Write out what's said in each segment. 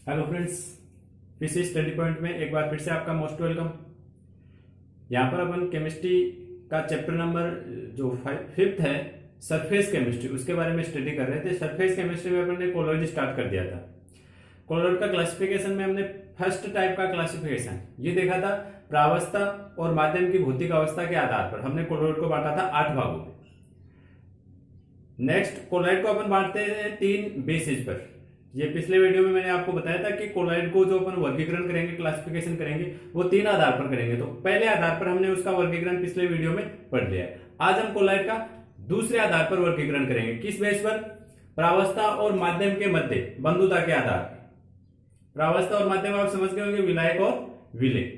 Hello friends, फिर study point में एक बार फिर से आपका मोस्ट वेलकम। यहाँ पर अपन केमिस्ट्री का चैप्टर नंबर जो फिफ्थ है सरफेस केमिस्ट्री, उसके बारे में स्टडी कर रहे थे। सरफेस केमिस्ट्री में अपन ने कोलॉइड स्टार्ट कर दिया था। कोलॉइड का क्लासिफिकेशन में हमने फर्स्ट टाइप का क्लासिफिकेशन ये देखा था, प्रावस्था और माध्यम की भौतिक अवस्था के आधार पर हमने कोलॉइड को बांटा था 8 भागों में। नेक्स्ट कोलॉइड को अपन बांटते हैं 3 बेसिस पर। ये पिछले वीडियो में मैंने आपको बताया था कि कोलॉइड को जो अपन वर्गीकरण करेंगे, क्लासिफिकेशन करेंगे, वो 3 आधार पर करेंगे। तो पहले आधार पर हमने उसका वर्गीकरण पिछले वीडियो में पढ़ लिया है। आज हम कोलॉइड का दूसरे आधार पर वर्गीकरण करेंगे। किस बेस पर? प्रावस्था और माध्यम के मध्य बंधुता के आधार पर। प्रावस्था और माध्यम आप समझ गए होंगे, विलायक और विलेय।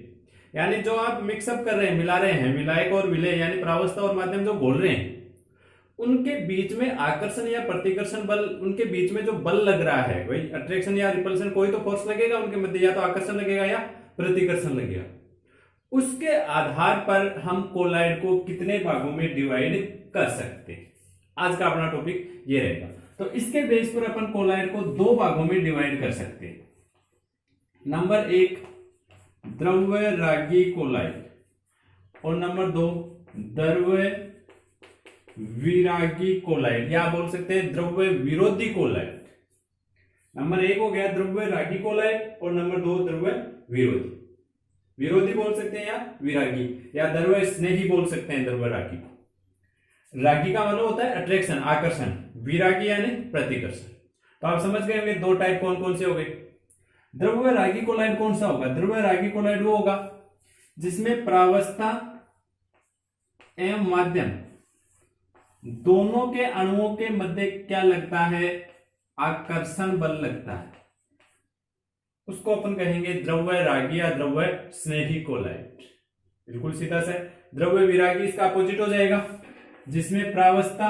यानी जो आप मिक्सअप कर रहे हैं, मिला रहे हैं, विलायक और विलेय यानी प्रावस्था और माध्यम जो घोल रहे हैं, उनके बीच में आकर्षण या प्रतिकर्षण बल, उनके बीच में जो बल लग रहा है, वही अट्रैक्शन या रिपल्शन, कोई तो फोर्स लगेगा उनके मध्य, या तो आकर्षण लगेगा या प्रतिकर्षण लगेगा। उसके आधार पर हम कोलॉइड को कितने भागों में डिवाइड कर सकते हैं, आज का अपना टॉपिक ये रहेगा। तो इसके बेस पर अपन कोलॉइड को 2 भागों में डिवाइड कर सकते हैं। नंबर 1 द्रव्य रागी कोलॉइड और नंबर 2 द्रव्य विरागी कोलॉइड, या बोल सकते हैं द्रव्य विरोधी कोलॉइड। नंबर 1 हो गया द्रव्य रागी कोलॉइड और नंबर 2 द्रव्य विरोधी। विरोधी बोल सकते हैं या विरागी, या द्रव्य स्नेही बोल सकते हैं द्रव्य रागी को। रागी का मतलब होता है अट्रैक्शन, आकर्षण, विरागी यानी प्रतिकर्षण। तो आप समझ गए होंगे 2 टाइप कौन कौन से हो गए। द्रव्य रागी कोलॉइड कौन सा होगा? द्रव्य रागी कोलॉइड वो होगा जिसमें प्रावस्था एवं माध्यम दोनों के अणुओं के मध्य क्या लगता है? आकर्षण बल लगता है। उसको अपन कहेंगे द्रव्य रागी या द्रव्य स्नेही कोलॉइड। बिल्कुल सीधा सा। द्रव्य विरागी इसका अपोजिट हो जाएगा, जिसमें प्रावस्था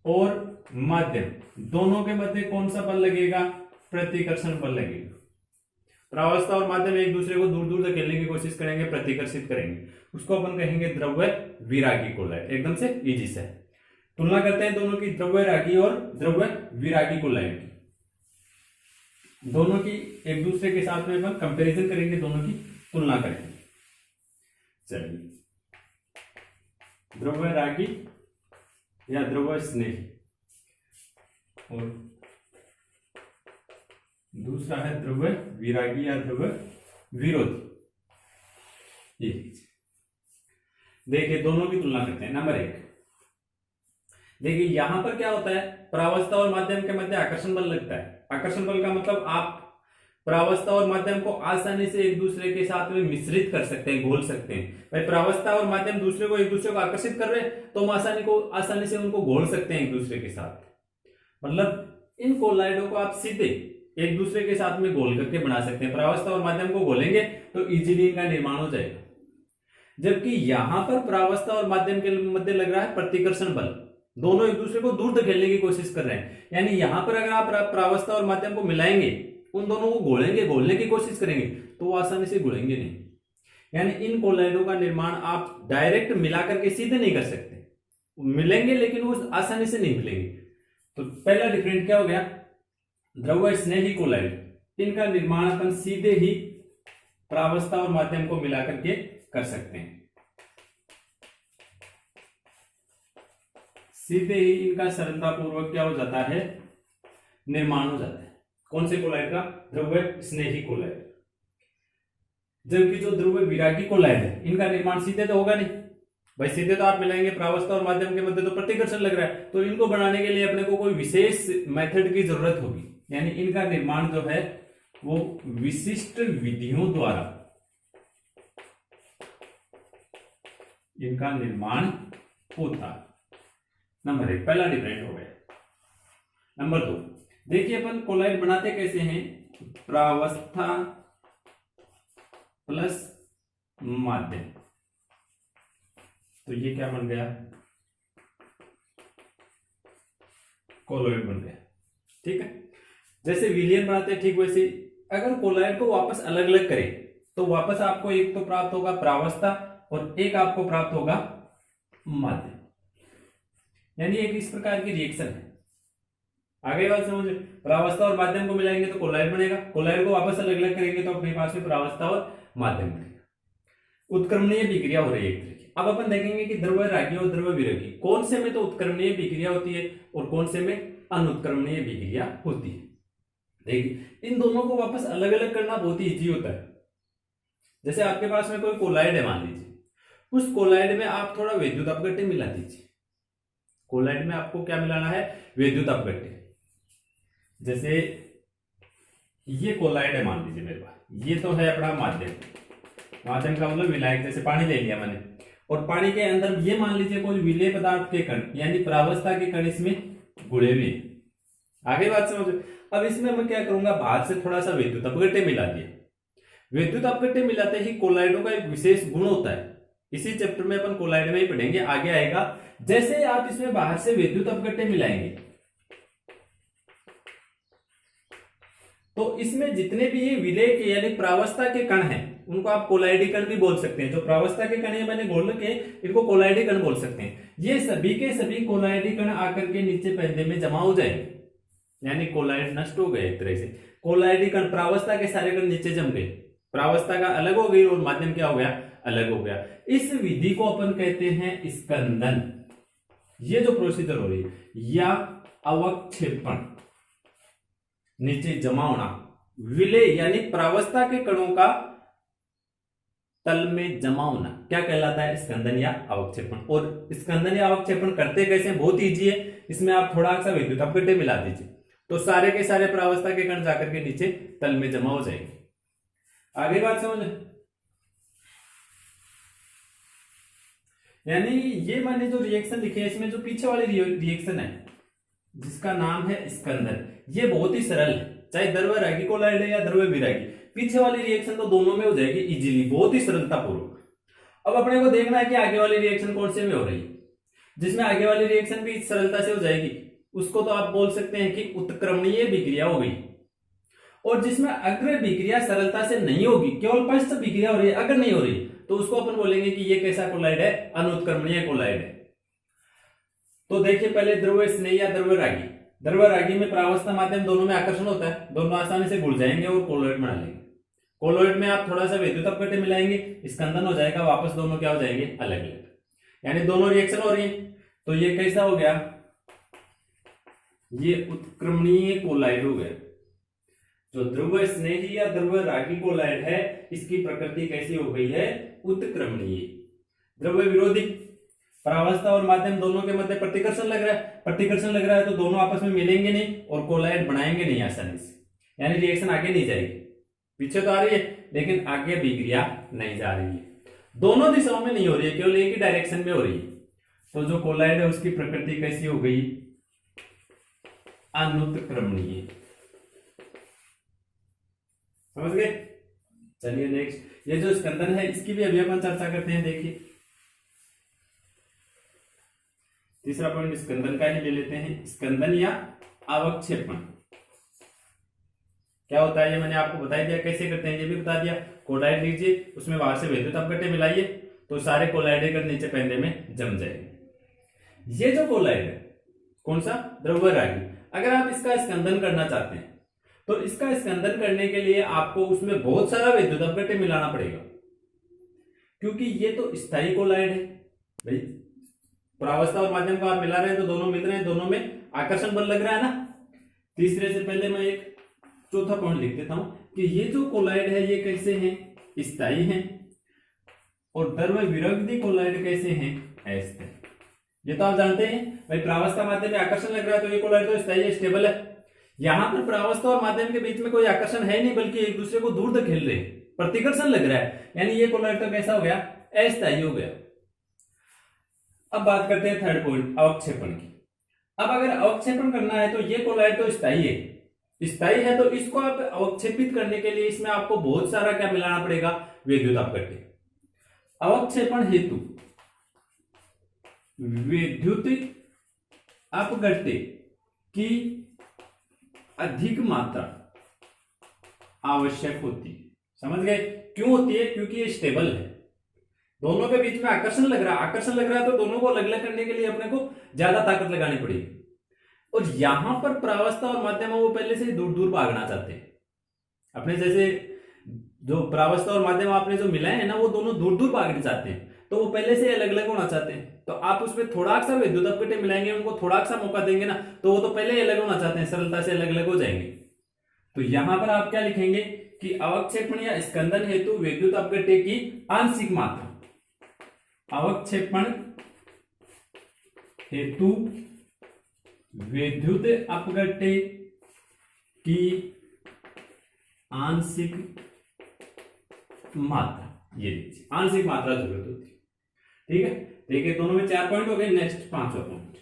और माध्यम दोनों के मध्य कौन सा बल लगेगा? प्रतिकर्षण बल लगेगा। प्रावस्था और माध्यम एक दूसरे को दूर दूर धकेलने की कोशिश करेंगे, प्रतिकर्षित करेंगे, उसको अपन कहेंगे द्रव्य विरागी कोलॉइड। एकदम से इजी से तुलना करते हैं दोनों की, द्रव्य रागी और द्रव्य विरागी कोलॉइड की। दोनों की एक दूसरे के साथ में अपन कंपैरिजन करेंगे, दोनों की तुलना करेंगे। चलिए, द्रव्य रागी या द्रव्य स्नेही और दूसरा है द्रव्य विरागी या द्रव्य विरोधी। ये देखिए, दोनों की तुलना करते हैं। नंबर 1 देखिए, यहां पर क्या होता है, प्रावस्था और माध्यम के मध्य आकर्षण बल लगता है। आकर्षण बल का मतलब आप प्रावस्था और माध्यम को आसानी से एक दूसरे के साथ में मिश्रित कर सकते हैं, घोल सकते हैं। भाई प्रावस्था और माध्यम दूसरे को एक दूसरे को आकर्षित कर रहे हैं, तो हम आसानी से उनको घोल सकते हैं एक दूसरे के साथ। मतलब इन कोलॉइडों को आप सीधे एक दूसरे के साथ में घोल करके बना सकते हैं। प्रावस्था और माध्यम को घोलेंगे तो इजीली इनका निर्माण हो जाएगा। जबकि यहां पर प्रावस्था और माध्यम के मध्य लग रहा है प्रतिकर्षण बल, दोनों एक दूसरे को दूर धकेलने की कोशिश कर रहे हैं। यानी यहां पर अगर आप प्रावस्था और माध्यम को मिलाएंगे, उन दोनों को घोलने की कोशिश करेंगे, तो वो आसानी से घुलेंगे नहीं। यानी इन कोलॉइडों का निर्माण आप डायरेक्ट मिला करके सीधे नहीं कर सकते, मिलेंगे लेकिन वो आसानी से नहीं मिलेंगे। तो पहला डिफरेंट क्या हो गया? द्रव्य स्नेही कोलॉइड, इनका निर्माण अपन सीधे ही प्रावस्था और माध्यम को मिला करके कर सकते हैं। सीधे ही इनका सरलता पूर्वक क्या हो जाता है? निर्माण हो जाता है। कौन से कोलॉइड का? द्रव्य स्नेही कोलॉइड। जबकि जो द्रव्य विरागी कोलॉइड है, इनका निर्माण सीधे तो होगा नहीं। भाई सीधे तो आप मिलाएंगे, प्रावस्था और माध्यम के मध्य तो प्रतिकर्षण लग रहा है, तो इनको बनाने के लिए अपने को कोई विशेष मेथड की जरूरत होगी। यानी इनका निर्माण जो है वो विशिष्ट विधियों द्वारा इनका निर्माण होता है। नंबर 1 पहला डिफरेंट हो गया। नंबर 2 देखिए, अपन कोलॉइड बनाते कैसे हैं? प्रावस्था प्लस माध्यम। तो ये क्या बन गया? कोलॉइड बन गया। ठीक है, जैसे विलियन बनाते हैं ठीक वैसे अगर कोलॉइड को वापस अलग अलग करें तो वापस आपको एक तो प्राप्त होगा प्रावस्था और एक आपको प्राप्त होगा माध्यम। यानी एक इस प्रकार की रिएक्शन है। आगे बात समझ। प्रावस्था और माध्यम को मिलाएंगे तो कोलाइड बनेगा, कोलाइड को वापस अलग अलग करेंगे तो अपने पास में प्रावस्था और माध्यम बनेगा। उत्क्रमणीय विक्रिया हो रही है एक तरह की। अब अपन देखेंगे कि द्रव्यरागी और द्रव्यविरगी कौन से में तो उत्क्रमणीय विक्रिया होती है और कौन से में अनुत्क्रमणीय विक्रिया होती है। देखिए इन दोनों को वापस अलग अलग करना बहुत ही इजी होता है। जैसे आपके पास में कोई कोलाइड है मान लीजिए, उस कोलाइड में आप थोड़ा विद्युत अपघट्य मिला दीजिए। कोलाइड में आपको क्या मिलाना है? विद्युत अपघट्य। जैसे ये कोलाइड है मान लीजिए मेरे पास, ये तो है अपना माध्यम, माध्यम का मतलब विलायक, जैसे पानी ले लिया मैंने, और पानी के अंदर ये मान लीजिए कोई विलेय पदार्थ के कण यानी प्रावस्था के कण इसमें घुले हुए। आगे बात समझ। अब इसमें मैं क्या करूंगा, बाहर से थोड़ा सा विद्युत अपघट्य मिला दिया। विद्युत अपघट्य मिलाते ही कोलाइडों का एक विशेष गुण होता है, इसी चैप्टर में अपन कोलाइड में ही पढ़ेंगे, आगे आएगा। जैसे आप इसमें बाहर से विद्युत अपघट्य मिलाएंगे तो इसमें जितने भी ये विलेय के यानी प्रावस्था के कण हैं उनको आप कोलाइडी कण भी बोल सकते हैं। जो प्रावस्था के कण है मैंने बोल के इनको कोलाइडी कण बोल सकते हैं। ये सभी के सभी कोलाइडी कण आकर के नीचे पैंदे में जमा हो जाएंगे, यानी कोलाइड नष्ट हो गए एक तरह से। कोलाइडी कण प्रावस्था के सारे कण नीचे जम गए, प्रावस्था का अलग हो गई और माध्यम क्या हो गया? अलग हो गया। इस विधि को अपन कहते हैं स्कंदन। ये जो प्रोसीजर हो रही है या अवक्षेपण, नीचे जमा होना, विलेय यानी प्रावस्था के कणों का तल में जमा होना, क्या कहलाता है? स्कंदन या अवक्षेपण। और स्कंदन या अवक्षेपण करते कैसे? बहुत इजी है। इसमें आप थोड़ा सा विद्युत अपघट्य मिला दीजिए तो सारे के सारे प्रावस्था के कण जाकर के नीचे तल में जमा हो जाएंगे। आगे बात समझ। यानी ये मैंने जो रिएक्शन लिखे है इसमें जो पीछे वाली रिएक्शन है जिसका नाम है स्कंदन, ये बहुत ही सरल है, चाहे द्रव्यरागी कोलाइड है या द्रव्यविरागी, पीछे वाली रिएक्शन तो दोनों में हो जाएगी इजीली, बहुत ही सरलता पूर्वक। अब अपने को देखना है कि आगे वाली रिएक्शन कौन से में हो रही है। जिसमें आगे वाली रिएक्शन भी सरलता से हो जाएगी उसको तो आप बोल सकते हैं कि उत्क्रमणीय विक्रिया हो गई। और जिसमें अग्र विक्रिया सरलता से नहीं होगी, केवल पश्च विक्रिया हो रही है, अगर नहीं हो रही तो उसको अपन बोलेंगे कि ये कैसा कोलाइड है? अनुत्क्रमणीय कोलाइड है। तो देखिए पहले द्रव्य स्नेही या द्रव्यरागी। द्रव्यरागी में प्रावस्था माध्यम दोनों में आकर्षण होता है, दोनों आसानी से घुल जाएंगे और कोलोइड बना लेंगे। कोलोइड में आप थोड़ा सा विद्युत अपघट्य मिलाएंगे, स्कंदन हो जाएगा, वापस दोनों क्या हो जाएंगे? अलग अलग, यानी दोनों रिएक्शन हो रही है। तो ये कैसा हो गया? ये उत्क्रमणीय कोलाइड हो गया। जो द्रव्य स्नेही या द्रव्यरागी कोलाइड है इसकी प्रकृति कैसी हो गई है? उत्क्रमणीय। द्रव्य विरोधी, प्रावस्था और माध्यम दोनों के मध्य प्रतिकर्षण लग रहा है, प्रतिकर्षण लग रहा है तो दोनों आपस में मिलेंगे नहीं और कोलाइड बनाएंगे नहीं आसानी से, यानी रिएक्शन आगे नहीं जाएगी। पीछे तो आ रही है लेकिन आगे विक्रिया नहीं जा रही है, दोनों दिशाओं में नहीं हो रही है, केवल एक ही डायरेक्शन में हो रही है। तो जो कोलाइड है उसकी प्रकृति कैसी हो गई? अनुत्क्रमणीय। समझ गए? चलिए नेक्स्ट, ये जो स्कंदन है इसकी भी अभी अपन चर्चा करते हैं। देखिए तीसरा पॉइंट स्कंदन का ही ले लेते हैं, स्कंदन या अवक्षेपण क्या होता है ये मैंने आपको बता दिया, कैसे करते हैं ये भी बता दिया। कोलाइड लीजिए, उसमें बाहर से विद्युत अपघट्य मिलाइए तो सारे कोलाइड के नीचे पैंदे में जम जाएंगे। ये जो कोलाइड है कौन सा? द्रव्यरागी। अगर आप इसका स्कंदन करना चाहते हैं तो इसका स्कंदन करने के लिए आपको उसमें बहुत सारा विद्युत अपघट्य मिलाना पड़ेगा, क्योंकि ये तो स्थायी कोलाइड है भाई। प्रावस्था और माध्यम को आप मिला रहे हैं तो दोनों मिल रहे हैं, दोनों में आकर्षण बल लग रहा है ना। तीसरे से पहले मैं एक चौथा पॉइंट लिख देता हूं कि ये जो कोलाइड है ये कैसे हैं? स्थायी हैं। और द्रव्य विरोधी कोलाइड कैसे हैं? अस्थायी। ये तो आप जानते हैं भाई, प्रावस्था माध्यम में आकर्षण लग रहा है तो ये कोलाइड तो स्थायी है, स्टेबल है। यहां पर प्रावस्था और माध्यम के बीच में कोई आकर्षण है नहीं, बल्कि एक दूसरे को दूर धकेल रहे हैं, प्रतिकर्षण लग रहा है, यानी ये कोलाइड तो कैसा हो गया? अस्थायी हो गया। अब बात करते हैं थर्ड पॉइंट, अवक्षेपण की। अब अगर अवक्षेपण करना है तो ये कोलाइड तो स्थायी है, स्थायी है तो इसको आप अवक्षेपित करने के लिए इसमें आपको बहुत सारा क्या मिलाना पड़ेगा? विद्युत अपघट्य। अवक्षेपण हेतु विद्युत अपघट्य की अधिक मात्रा आवश्यक होती है। समझ गए? क्यों होती है? क्योंकि ये स्टेबल है, दोनों के बीच में आकर्षण लग रहा है, आकर्षण लग रहा है तो दोनों को अलग अलग करने के लिए अपने को ज्यादा ताकत लगानी पड़ेगी। और यहां पर प्रावस्था और माध्यम है वो पहले से दूर दूर भागना चाहते हैं अपने, जैसे जो प्रावस्था और माध्यम आपने जो मिलाए हैं ना वो दोनों दूर दूर भागना चाहते हैं, तो वो पहले से अलग अलग होना चाहते हैं। तो आप उसमें थोड़ा सा विद्युत अपघट्य मिलाएंगे, उनको थोड़ा सा मौका देंगे ना, तो वो तो पहले ही अलग होना चाहते हैं, सरलता से अलग अलग हो जाएंगे। तो यहां पर आप क्या लिखेंगे कि अवक्षेपण या स्कंदन हेतु विद्युत अपघट्य की आंशिक मात्रा, अवक्षेपण हेतु विद्युत अपघट्य की आंशिक मात्रा, ये लीजिए आंशिक मात्रा जरूरत होती है। ठीक है, देखिए दोनों में 4 पॉइंट हो गए। नेक्स्ट 5वां पॉइंट,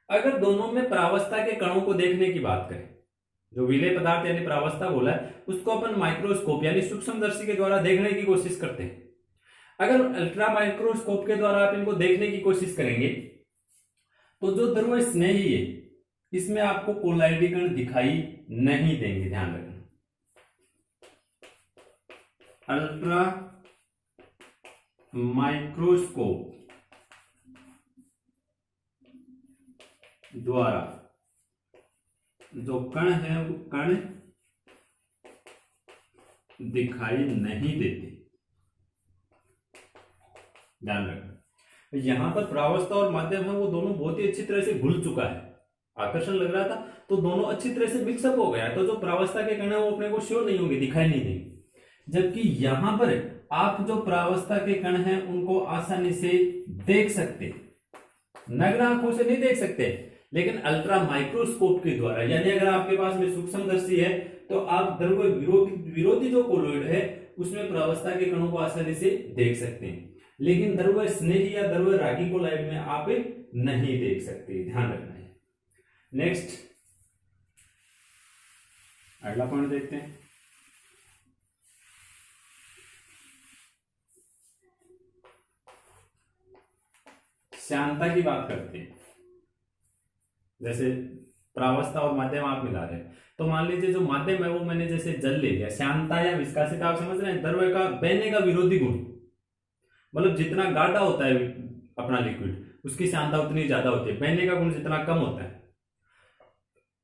अगर दोनों में प्रावस्था के कणों को देखने की बात करें, जो विलेय पदार्थ यानी प्रावस्था बोला है उसको अपन माइक्रोस्कोप यानी सूक्ष्मदर्शी के द्वारा देखने की कोशिश करते हैं। अगर अल्ट्रा माइक्रोस्कोप के द्वारा आप इनको देखने की कोशिश करेंगे तो जो ध्रुव स्नेही है इसमें आपको कोलाइडी कण दिखाई नहीं देंगे, ध्यान रखना। अल्ट्रा माइक्रोस्कोप द्वारा जो कण है वो कण दिखाई नहीं देते, ध्यान रखना। यहां पर प्रावस्था और माध्यम है वो दोनों बहुत ही अच्छी तरह से घुल चुका है, आकर्षण लग रहा था तो दोनों अच्छी तरह से मिक्सअप हो गया है, तो जो प्रावस्था के कण है वो अपने को शो नहीं होंगे, दिखाई नहीं देंगे। जबकि यहां पर आप जो प्रावस्था के कण हैं उनको आसानी से देख सकते, नग्न आंखों से नहीं देख सकते, लेकिन अल्ट्रा माइक्रोस्कोप के द्वारा, यानी अगर आपके पास में सूक्ष्मदर्शी है तो आप ध्रुव विरोधी जो कोलॉइड है उसमें प्रावस्था के कणों को आसानी से देख सकते हैं, लेकिन ध्रुव स्नेही या ध्रुव रागी कोलॉइड में आप नहीं देख सकते, ध्यान रखना है। नेक्स्ट अगला पॉइंट देखते हैं। श्यानता की बात करते हैं, जैसे प्रावस्था और माध्यम आप मिला रहे हैं, तो मान लीजिए जो माध्यम है वो मैंने जैसे जल ले लिया, श्यानता या विस्कासिता आप समझ रहे हैं, द्रव्य का बहने का विरोधी गुण, मतलब जितना गाढ़ा होता है अपना लिक्विड उसकी श्यानता उतनी ज्यादा होती है, बहने का गुण जितना कम होता है।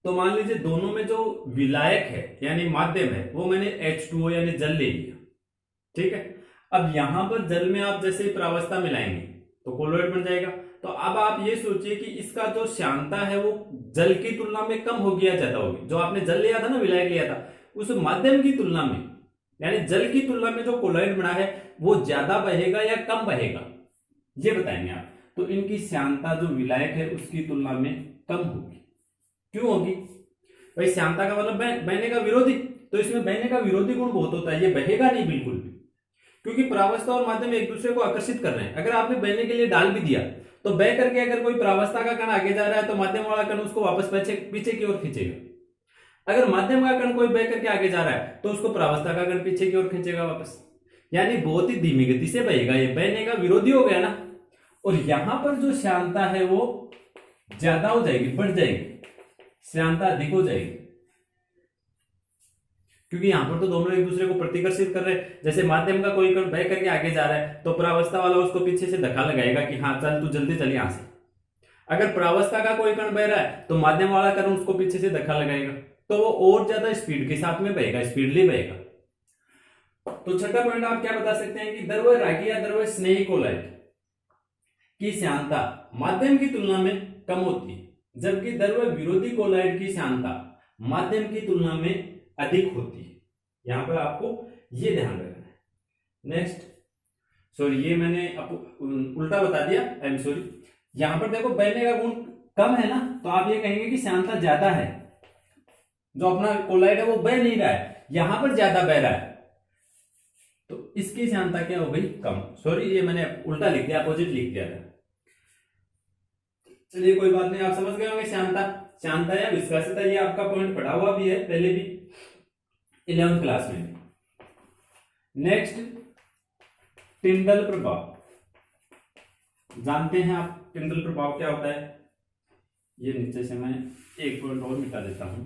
तो मान लीजिए दोनों में जो विलायक है यानी माध्यम है वो मैंने H2O यानी जल ले लिया, ठीक है। अब यहां पर जल में आप जैसे प्रावस्था मिलाएंगे तो कोलोइड बन जाएगा। तो अब आप ये सोचिए कि इसका जो श्यानता है वो जल की तुलना में कम होगी या ज्यादा होगी, जो आपने जल लिया था ना, विलायक लिया था, उस माध्यम की तुलना में यानी जल की तुलना में जो कोलोइड बना है वो ज्यादा बहेगा या कम बहेगा, ये बताएंगे आप। तो इनकी श्यानता जो विलायक है उसकी तुलना में कम होगी। क्यों होगी भाई? श्यानता का मतलब बहने का विरोधी, तो इसमें बहने का विरोधी गुण बहुत होता है, ये बहेगा नहीं बिल्कुल भी, क्योंकि प्रावस्था और माध्यम एक दूसरे को आकर्षित कर रहे हैं। अगर आपने बहने के लिए डाल भी दिया तो बह करके अगर कोई प्रावस्था का कण आगे जा रहा है तो माध्यम वाला कण उसको वापस पीछे की ओर खींचेगा। अगर माध्यम का कण कोई बह करके आगे जा रहा है तो उसको प्रावस्था का कण पीछे की ओर खींचेगा वापस, यानी बहुत ही धीमी गति से बहेगा, ये बहने का विरोधी हो गया ना। और यहां पर जो श्यानता है वो ज्यादा हो जाएगी, बढ़ जाएगी, श्यानता अधिक हो जाएगी, क्योंकि यहां पर तो दोनों एक दूसरे को प्रतिकर्षित कर रहे हैं। जैसे माध्यम का कोई कण बह करके आगे जा रहा है तो प्रावस्था वाला उसको पीछे से धक्का लगाएगा कि हाँ चल तू जल्दी चल यहां से। अगर प्रावस्था का कोई कण बह रहा है तो माध्यम वाला कण उसको पीछे से धक्का लगाएगा, तो वो और ज्यादा स्पीड के साथ में बहेगा, स्पीडली बहेगा। तो छठा पॉइंट आप क्या बता सकते हैं कि द्रव रागी या द्रव स्नेही कोलाइड की श्यानता माध्यम की तुलना में कम होती है, जबकि द्रव विरोधी कोलाइड की श्यानता माध्यम की तुलना में अधिक होती है। यहां पर आपको ये ध्यान रखना है। नेक्स्ट, सॉरी ये मैंने उल्टा बता दिया, आई एम सॉरी। यहां पर देखो बहने का गुण कम है ना, तो आप ये कहेंगे कि श्यानता ज्यादा है, जो अपना कोलाइड है वो बह नहीं रहा है, यहां पर ज्यादा बह रहा है, तो इसकी श्यानता क्या हो गई? कम। सॉरी ये मैंने उल्टा लिख दिया, अपोजिट लिख दिया था। चलिए कोई बात नहीं, आप समझ गए होंगे श्यानता या विस्कासिता, ये आपका पॉइंट पढ़ा हुआ भी है पहले भी 11th क्लास में। नेक्स्ट, टिंडल प्रभाव। जानते हैं आप टिंडल प्रभाव क्या होता है? ये नीचे से मैं एक पॉइंट और मिटा देता हूं।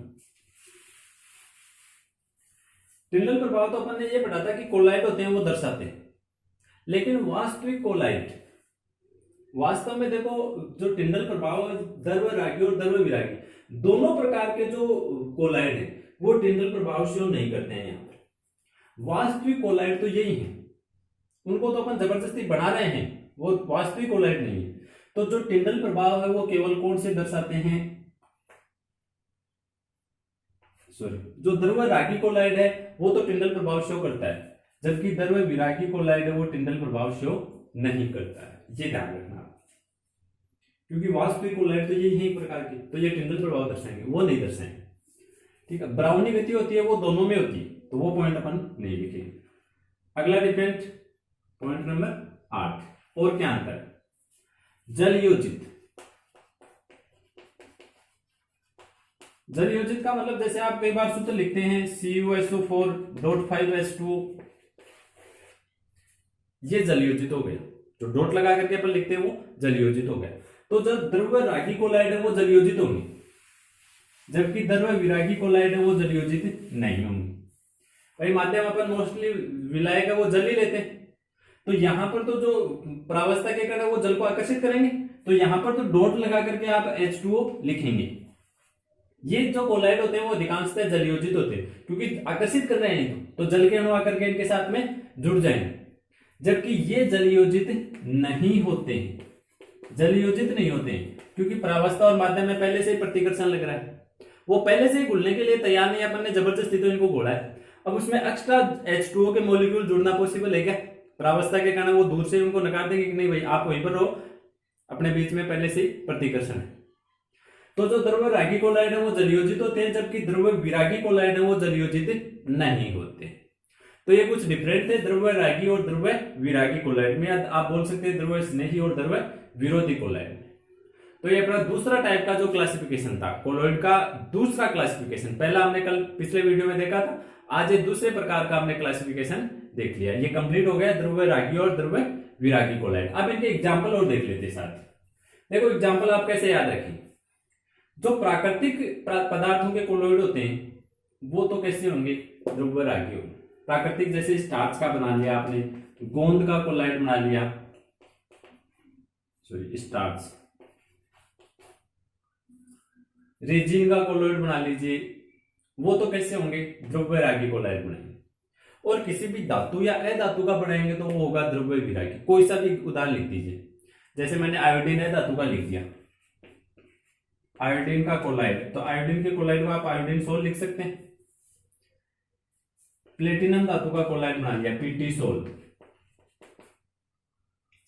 टिंडल प्रभाव तो अपन ने ये पढ़ा था कि कोलाइड होते हैं वो दर्शाते हैं, लेकिन वास्तविक कोलाइड वास्तव में देखो, जो टिंडल प्रभाव है, द्रव्यरागी और द्रव्यविरागी दोनों प्रकार के जो कोलाइड है वो टिंडल प्रभाव शो नहीं करते हैं। यहाँ पर वास्तविक कोलाइड तो यही है, उनको तो अपन जबरदस्ती बना रहे हैं, वो वास्तविक कोलाइड नहीं है। तो जो टिंडल प्रभाव है वो केवल कौन से दर्शाते हैं, सॉरी, जो द्रव्यरागी कोलाइड है वो तो टिंडल प्रभाव शो करता है, जबकि द्रव्यविरागी कोलाइड है वो टिंडल प्रभाव शो नहीं करता है। ये ध्यान रखना, क्योंकि वास्तविक कोलाइड तो यही है एक प्रकार की, तो ये टिंडल प्रभाव दर्शाएंगे, वो नहीं दर्शाएंगे। ठीक है, ब्राउनी गति होती है वो दोनों में होती है, तो वो पॉइंट अपन नहीं लिखेंगे। अगला डिफरेंट पॉइंट नंबर 8, और क्या अंतर है, जल योजित। जल योजित का मतलब जैसे आप कई बार सूत्र लिखते हैं CuSO4.5H2O, ये जल योजित हो गया, जो डॉट लगा करके अपन लिखते हैं वो जल योजित हो गया। तो जो द्रव्यरागी कोलाइड है वो जल योजित होंगे, जबकि द्रव्यविरागी कोलाइड है वो जल योजित नहीं होंगे। भाई माध्यम अपन मोस्टली विलाय का वो जल ही लेते हैं, तो यहां पर तो जो प्रावस्था के कण है वो जल को आकर्षित करेंगे, तो यहां पर तो डॉट लगा करके आप H2O लिखेंगे। ये जो कोलाइड होते हैं वो अधिकांशतः जल योजित होते हैं, क्योंकि आकर्षित कर रहे हैं तो जल के अणु आकर के इनके साथ में जुड़ जाएंगे, जबकि ये जल योजित नहीं होते हैं। जल योजित नहीं होते हैं क्योंकि प्रावस्था और माध्यम में पहले से ही प्रतिकर्षण लग रहा है, वो पहले से ही घुलने के लिए तैयार नहीं, अपन ने जबरदस्ती तो इनको घोड़ा है। अब उसमें एक्स्ट्रा H2O के मॉलिक्यूल जुड़ना पॉसिबल है क्या? प्रावस्था के कारण वो दूर से उनको नकार देंगे कि नहीं भाई आप वहीं पर रहो, अपने बीच में पहले से ही प्रतिकर्षण है। तो जो द्रव्यरागी कोलाइड है वो जलयोजित होते हैं, जबकि द्रव्यविरागी कोलाइड है वो जलयोजित नहीं होते। तो ये कुछ डिफरेंट है द्रव्यरागी और द्रव्यविरागी कोलाइड में। आप बोल सकते हैं द्रव्य स्नेही और द्रव्य विरोधी कोलाइड। तो ये अपना दूसरा टाइप का जो क्लासिफिकेशन था कोलॉइड का, दूसरा क्लासिफिकेशन। पहला हमने कल पिछले वीडियो में देखा था, आज ये दूसरे प्रकार का हमने क्लासिफिकेशन देख लिया। ये कंप्लीट हो गया द्रव्यरागी और द्रव्यविरागी कोलॉइड। अब इनके एग्जाम्पल और देख लेते हैं साथ। देखो एग्जाम्पल आप कैसे याद रखें, जो प्राकृतिक पदार्थों के कोलॉइड होते हैं वो तो कैसे होंगे, द्रव्यरागी होंगे। प्राकृतिक जैसे स्टार्च का बना लिया आपने, गोंद का कोलॉइड बना लिया, सॉरी स्टार्च, रेजिन का कोलॉइड बना लीजिए, वो तो कैसे होंगे, द्रव्यरागी कोलॉइड बनाएंगे। और किसी भी धातु या अधातु का बनाएंगे तो वो होगा द्रव्यविरागी। कोई सा भी उदाहरण लिख दीजिए, जैसे मैंने आयोडीन अधातु का लिख दिया, आयोडीन का कोलॉइड, तो आयोडीन के कोलॉइड को आप आयोडीन सोल लिख सकते हैं। प्लेटिनम धातु का कोलॉइड बना लिया, पीटी सोल।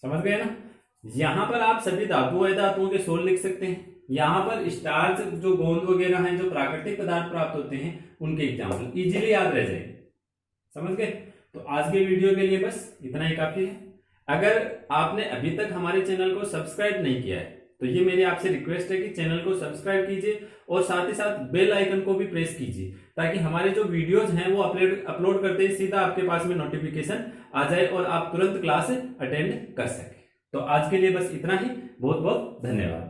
समझ गए ना? यहां पर आप सभी धातु अधातुओं के सोल लिख सकते हैं। यहां पर स्टार्च जो गोंद वगैरह हैं जो प्राकृतिक पदार्थ प्राप्त होते हैं उनके एग्जाम्पल इजीली याद रह जाएंगे। समझ गए? तो आज के वीडियो के लिए बस इतना ही काफी है। अगर आपने अभी तक हमारे चैनल को सब्सक्राइब नहीं किया है तो ये मेरी आपसे रिक्वेस्ट है कि चैनल को सब्सक्राइब कीजिए और साथ ही साथ बेल आइकन को भी प्रेस कीजिए, ताकि हमारे जो वीडियोज हैं वो अपलोड करते ही सीधा आपके पास में नोटिफिकेशन आ जाए और आप तुरंत क्लास अटेंड कर सकें। तो आज के लिए बस इतना ही। बहुत बहुत धन्यवाद।